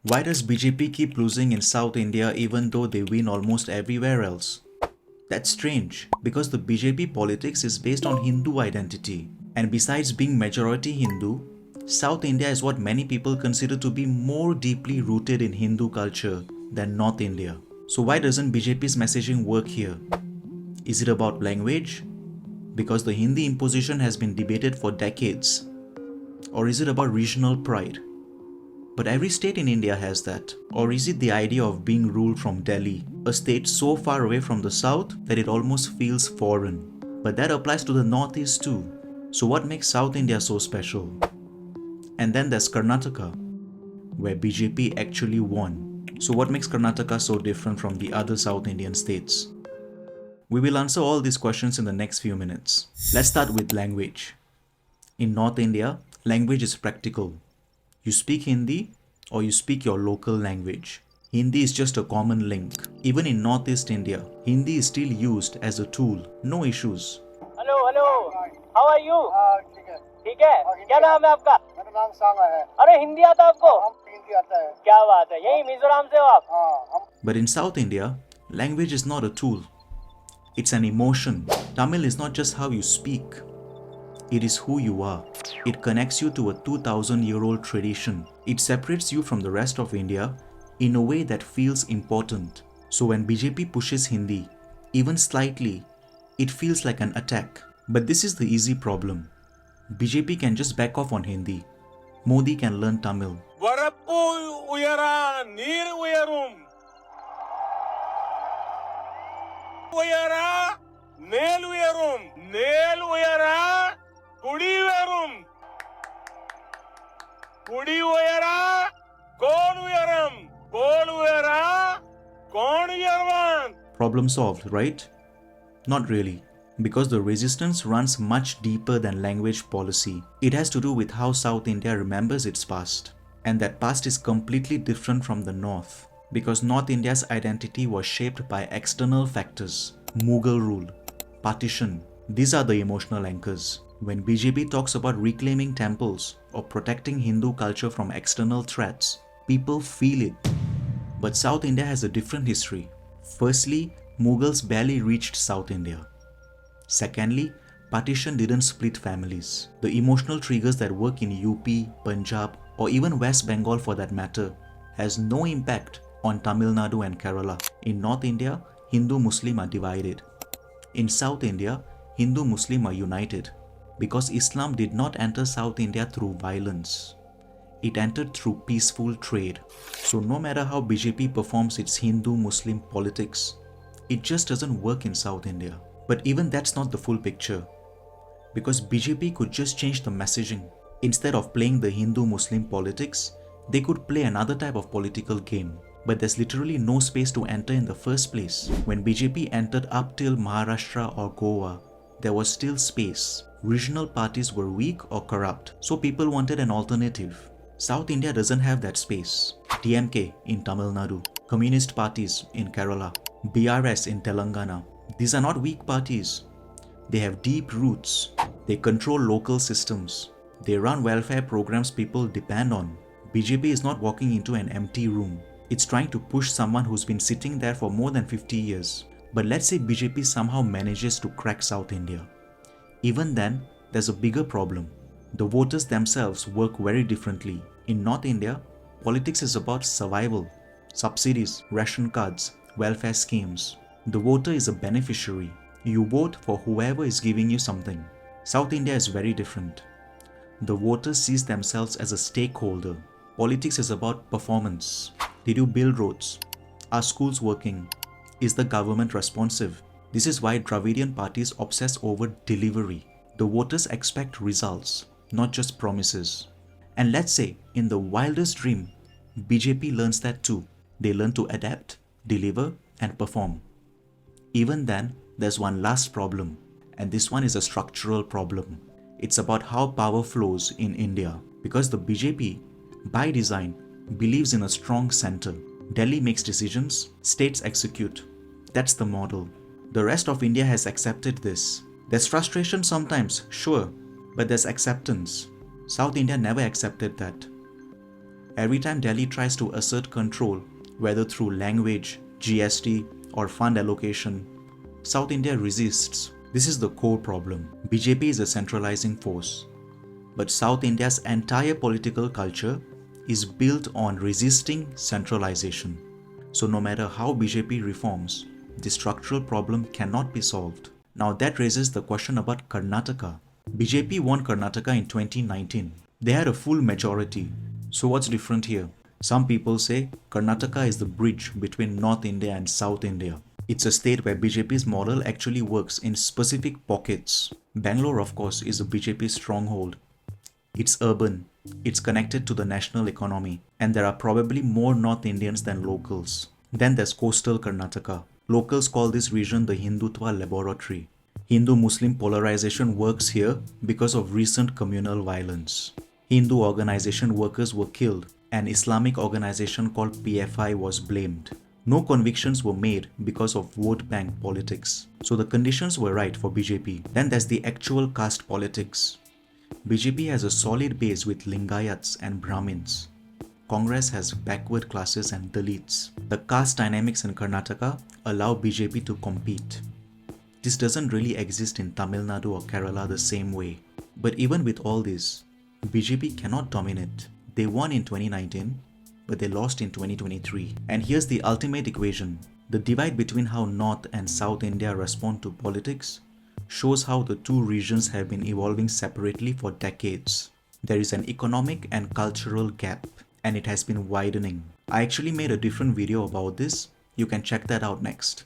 Why does BJP keep losing in South India even though they win almost everywhere else? That's strange, because the BJP politics is based on Hindu identity. And besides being majority Hindu, South India is what many people consider to be more deeply rooted in Hindu culture than North India. So why doesn't BJP's messaging work here? Is it about language? Because the Hindi imposition has been debated for decades. Or is it about regional pride? But every state in India has that. Or is it the idea of being ruled from Delhi, a state so far away from the south that it almost feels foreign? But that applies to the northeast too. So what makes South India so special? And then there's Karnataka, where BJP actually won. So what makes Karnataka so different from the other South Indian states? We will answer all these questions in the next few minutes. Let's start with language. In North India, language is practical. You speak Hindi or you speak your local language. Hindi is just a common link. Even in Northeast India, Hindi is still used as a tool. No issues. Hello how are you ठीक है क्या नाम है आपका मेरा नाम सांगा है अरे हिंदी आता आपको हिंदी आता है क्या बात है यही मिजोरम से हो आप But in South India, language is not a tool. It's an emotion. Tamil is not just how you speak. It is who you are. It connects you to a 2000-year-old tradition. It separates you from the rest of India in a way that feels important. So when BJP pushes Hindi, even slightly, it feels like an attack. But this is the easy problem. BJP can just back off on Hindi. Modi can learn Tamil. வரப்பு உயரா நீர் உயரும் உயரா மேல் உயரும் மேல் உயரா குடி உயரும் குடி உயரா கோல் உயரும் கோல் உயரா cone உயர்வான். Problem solved, right? Not really. Because the resistance runs much deeper than language policy. It has to do with how South India remembers its past. And that past is completely different from the North. Because North India's identity was shaped by external factors. Mughal rule, partition. These are the emotional anchors. When BJP talks about reclaiming temples or protecting Hindu culture from external threats, people feel it. But South India has a different history. Firstly, Mughals barely reached South India. Secondly, partition didn't split families. The emotional triggers that work in UP, Punjab, or even West Bengal for that matter, has no impact on Tamil Nadu and Kerala. In North India, Hindu-Muslim are divided. In South India, Hindu-Muslim are united. Because Islam did not enter South India through violence. It entered through peaceful trade. So no matter how BJP performs its Hindu-Muslim politics, it just doesn't work in South India. But even that's not the full picture. Because BJP could just change the messaging. Instead of playing the Hindu-Muslim politics, they could play another type of political game. But there's literally no space to enter in the first place. When BJP entered up till Maharashtra or Goa, there was still space. Regional parties were weak or corrupt, so people wanted an alternative. South India doesn't have that space. DMK in Tamil Nadu, Communist parties in Kerala, BRS in Telangana. These are not weak parties. They have deep roots. They control local systems. They run welfare programs people depend on. BJP is not walking into an empty room. It's trying to push someone who's been sitting there for more than 50 years. But let's say BJP somehow manages to crack South India. Even then, there's a bigger problem. The voters themselves work very differently. In North India, politics is about survival, subsidies, ration cards, welfare schemes. The voter is a beneficiary. You vote for whoever is giving you something. South India is very different. The voter sees themselves as a stakeholder. Politics is about performance. Did you build roads? Are schools working? Is the government responsive? This is why Dravidian parties obsess over delivery. The voters expect results, not just promises. And let's say, in the wildest dream, BJP learns that too. They learn to adapt, deliver, and perform. Even then, there's one last problem, and this one is a structural problem. It's about how power flows in India, because the BJP, by design, believes in a strong center. Delhi makes decisions, states execute. That's the model. The rest of India has accepted this. There's frustration sometimes, sure, but there's acceptance. South India never accepted that. Every time Delhi tries to assert control, whether through language, GST, or fund allocation, South India resists. This is the core problem. BJP is a centralizing force, but South India's entire political culture is built on resisting centralization. So no matter how BJP reforms, the structural problem cannot be solved. Now that raises the question about Karnataka. BJP won Karnataka in 2019. They had a full majority. So what's different here? Some people say Karnataka is the bridge between North India and South India. It's a state where BJP's model actually works in specific pockets. Bangalore, of course, is a BJP stronghold. It's urban, it's connected to the national economy, and there are probably more North Indians than locals. Then there's coastal Karnataka. Locals call this region the Hindutva laboratory. Hindu-Muslim polarization works here because of recent communal violence. Hindu organization workers were killed, and Islamic organization called PFI was blamed. No convictions were made because of vote bank politics. So the conditions were right for BJP. Then there's the actual caste politics. BJP has a solid base with Lingayats and Brahmins. Congress has backward classes and Dalits. The caste dynamics in Karnataka allow BJP to compete. This doesn't really exist in Tamil Nadu or Kerala the same way. But even with all this, BJP cannot dominate. They won in 2019, but they lost in 2023. And here's the ultimate equation. The divide between how North and South India respond to politics shows how the two regions have been evolving separately for decades. There is an economic and cultural gap, and it has been widening. I actually made a different video about this. You can check that out next.